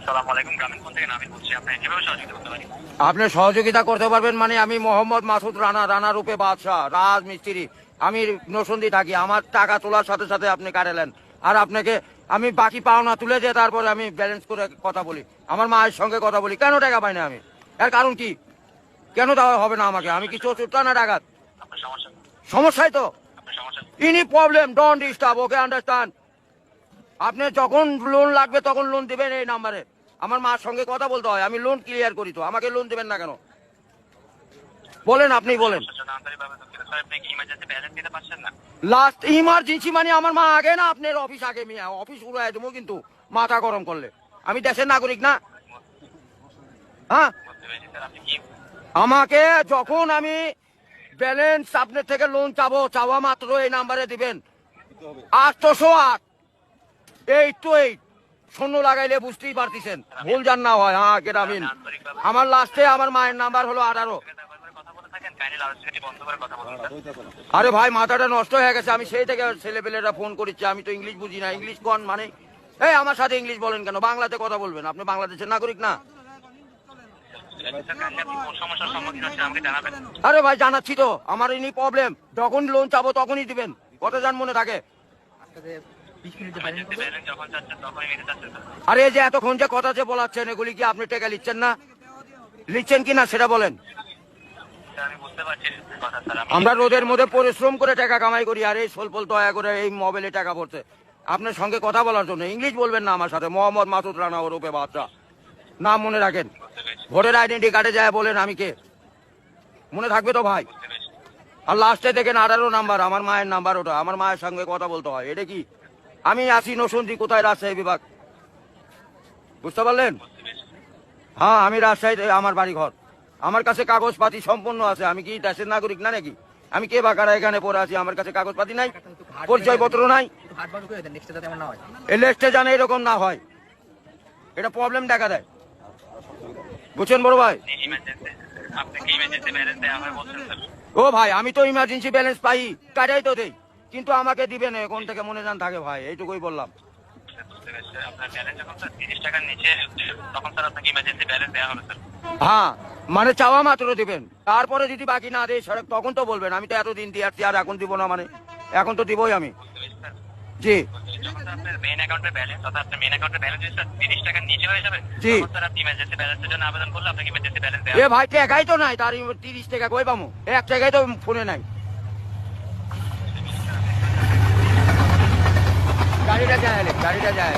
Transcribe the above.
আসসালামু আলাইকুম, গ্রামীণ ফোন থেকে নামিন বলছি। আপনাকে কিভাবে সহযোগিতা করতে পারি? আপনি সহযোগিতা করতে পারবেন মানে আমি মোহাম্মদ মাসুদ রানা, রানা রূপে বাদশাহ, রাজমিস্ত্রি। আমি নরসিংদী থাকি। আমার টাকা তোলার সাথে সাথে আপনি কাটালেন, আর আপনাকে আমি বাকি পাওনা তুলে দিয়ে তারপরে আমি ব্যালেন্স করে কথা বলি, আমার মায়ের সঙ্গে কথা বলি। কেন টাকা পাই না আমি? এর কারণ কি? কেন দেওয়া হবে না আমাকে? আমি কি চোরটা না ডাকাত? আপনার সমস্যা? সমস্যাই তো। আপনার সমস্যা? Any problem don't disturb, okay understand. আপনি যখন লোন লাগবে তখন লোন দিবেন এই নাম্বারে। আমার মার সঙ্গে কথা বলতে হয়, আমি লোন ক্লিয়ার করি। তো আমাকে লোন দিবেন না কেন বলেন? আপনি বলেন। আন্তরিকভাবে দুঃখিত স্যার, আপনি কি ইমার্জেন্সি ব্যালেন্স দিতে পারছেন না? লাস্ট ইমার্জেন্সি মানে আমার মা আগে না আপনার অফিস আগে? মিয়া অফিস উড়াই দেবো কিন্তু মাথা গরম করলে। আমি দেশের নাগরিক না? হ্যাঁ, বুঝতে পেরেছি স্যার। আপনি কি আমাকে যখন আমি ব্যালেন্স আপনার থেকে লোন চাবো, চাওয়া মাত্র এই নাম্বারে দিবেন 808 828 শূন্য লাগাইলে বুঝতেই পারতেছেন, ভুল জান না হয়। হ্যাঁ গ্রামীণ। আমার লাস্টে আমার মায়ের নাম্বার হলো 18। কথা বলে থাকেন, কাইন্ডলি লাউডস্পিকারটি বন্ধ করে কথা বলুন স্যার। আরে ভাই মাথাটা নষ্ট হয়ে গেছে। আমি সেই থেকে ছেলেপেলেরা ফোন করেছি, আমি তো ইংলিশ বুঝি না। ইংলিশ কোন মানে? এই আমার সাথে ইংলিশ বলেন কেন? বাংলাতে কথা বলবেন। আপনি বাংলাদেশের নাগরিক না? স্যার, কাইন্ডলি আপনি কোন সমস্যার সম্মুখীন হচ্ছেন আমাকে জানাবেন। আরে ভাই জানাচ্ছি তো, আমার ইনি প্রবলেম। যখন লোন চাবো তখনই দিবেন। কত জান মনে থাকে? ইমার্জেন্সি ব্যালেন্স যখন চাচ্ছেন তখনই নিতে চাচ্ছেন স্যার। আরে এই যে এতক্ষণ যে কথা যে বলাচ্ছেন, এগুলি কি আপনি টাকা লিখছেন না? লিখছেন কি না সেটা বলেন। স্যার, আমি বুঝতে পারছি কথা স্যার। আমরা রোদের মধ্যে পরিশ্রম করে টাকা কামাই করি, আর এই সোলপল দয়া করে এই মোবাইলে টাকা পড়ছে আপনার সঙ্গে কথা বলার জন্য। ইংলিশ বলবেন না আমার সাথে। মোহাম্মদ মাসুদ রানা ওরূপে বাদশাহ, নাম মনে রাখেন। ভোটার আইডেন্টি কার্ডে যায় বলেন আমি কে, মনে থাকবে তো ভাই? আর লাস্টে দেখেন 18 নাম্বার, আমার মায়ের নাম্বার ওটা। আমার মায়ের সঙ্গে কথা বলতে হয়। এটা কি? আমি আসি নরসিংদী, কোথায়? রাজশাহী বিভাগ। বুঝতে পারলেন? হ্যাঁ, আমি রাজশাহীতে আমার বাড়ি ঘর। আমার কাছে কাগজপাতি সম্পূর্ণ আছে। আমি কি দেশের নাগরিক না নাকি? আমি কে বাকারা এখানে পড়ে আছি? আমার কাছে কাগজপাতি নাই, পরিচয়পত্র নাই। এই লিস্টে জানে এরকম না হয়, এটা প্রবলেম দেখা দেয়। বুঝছেন বড় ভাই? ইমার্জেন্সি, আপনি কি ইমার্জেন্সি ব্যালেন্স দেওয়া হয় বলছেন স্যার? ও ভাই, আমি তো ইমার্জেন্সি ব্যালেন্স পাই, কাটাই তো দেই, কিন্তু আমাকে দিবেন কোন থেকে মনে জান থাকে ভাই, এইটুকুই বললাম। বুঝতে পেরেছি স্যার। আপনার ব্যালেন্স যখন স্যার 30 টাকার নিচে তখন স্যার আপনাকে ইমার্জেন্সি ব্যালেন্স দেওয়া হবে স্যার। হ্যাঁ, মানে চাওয়া মাত্র দিবেন, তারপরে যদি বাকি না দেয় সড়ক তখন তো বলবেন। আমি তো এতদিন দিয়ে আসছি, আর এখন দিব না মানে? এখন তো দিবই আমি। বুঝতে পেরেছি স্যার। জি যখন স্যার আপনার মেইন অ্যাকাউন্টের ব্যালেন্স, অর্থাৎ আপনার মেইন অ্যাকাউন্টের ব্যালেন্স যদি স্যার 30 টাকার নিচে হয়ে যাবে, জি। তখন স্যার আপনি ইমার্জেন্সি ব্যালেন্সের জন্য আবেদন করলে আপনাকে ইমার্জেন্সি ব্যালেন্স দেওয়া এ হবে। ভাই টাকাই তো নাই, তার 30 টাকা কই পামু? এক টাকাই তো ফোনে নাই। গাড়িটা যায়, গাড়িটা যায়।